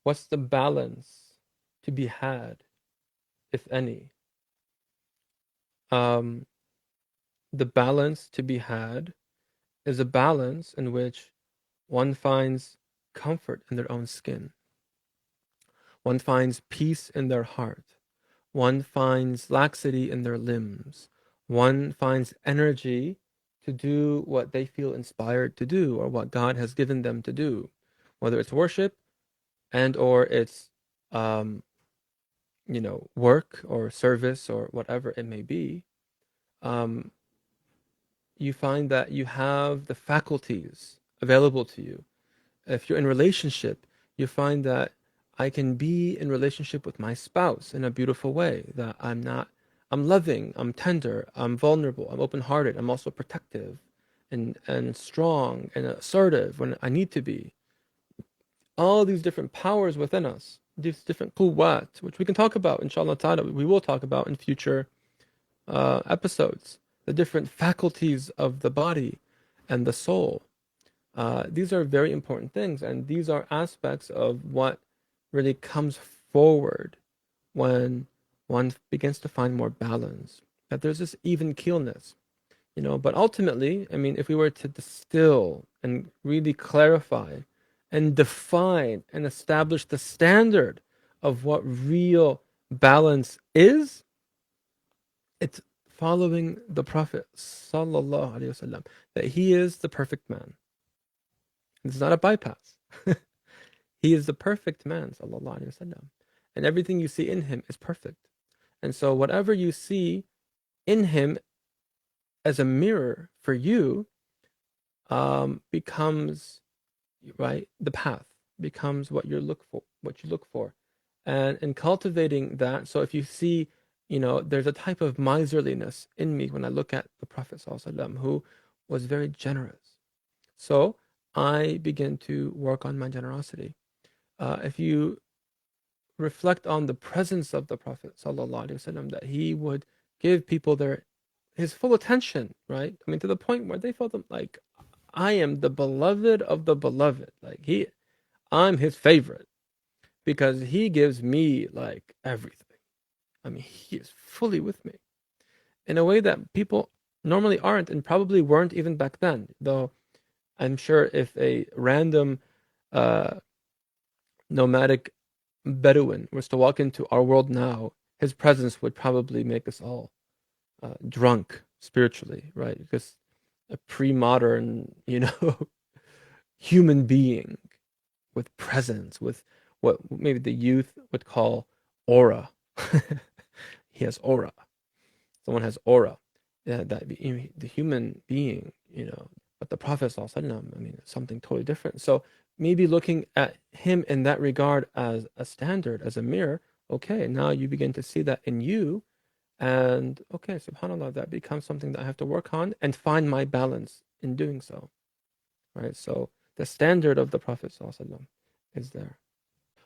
what's the balance to be had, if any? Um, the balance to be had is a balance in which one finds comfort in their own skin. One finds peace in their heart. One finds laxity in their limbs. One finds energy to do what they feel inspired to do or what God has given them to do, whether it's worship and or it's um, work or service or whatever it may be. Um, you find that you have the faculties available to you. If you're in relationship, you find that I can be in relationship with my spouse in a beautiful way, that I'm loving, I'm tender, I'm vulnerable, I'm open-hearted, I'm also protective and strong and assertive when I need to be. All these different powers within us, these different quwwat, which we can talk about, inshallah ta'ala, we will talk about in future episodes, the different faculties of the body and the soul. These are very important things, and these are aspects of what really comes forward when one begins to find more balance. That there's this even keelness, But ultimately, I mean, if we were to distill and really clarify and define and establish the standard of what real balance is, it's following the Prophet sallallahu alaihi wasallam, that he is the perfect man. It's not a bypass. He is the perfect man, sallallahu alaihi wasallam, and everything you see in him is perfect. And so, whatever you see in him as a mirror for you, becomes right. The path becomes what you look for. What you look for, and in cultivating that. So, if you see, there's a type of miserliness in me when I look at the Prophet sallallahu alaihi wasallam, who was very generous. So I begin to work on my generosity. If you reflect on the presence of the Prophet sallallahu alaihi wasallam, that he would give people his full attention, right? I mean, to the point where they felt like, I am the beloved of the beloved. Like I'm his favorite because he gives me like everything. I mean, he is fully with me in a way that people normally aren't and probably weren't even back then. Though I'm sure if a random uh, nomadic Bedouin was to walk into our world now, his presence would probably make us all drunk spiritually, right? Because a pre-modern, human being with presence, with what maybe the youth would call aura. He has aura. Someone has aura. Yeah, the human being, but the Prophet ﷺ, I mean, it's something totally different. So maybe looking at him in that regard as a standard, as a mirror, okay, now you begin to see that in you, and okay, subhanAllah, that becomes something that I have to work on and find my balance in doing so, right? So the standard of the Prophet ﷺ is there.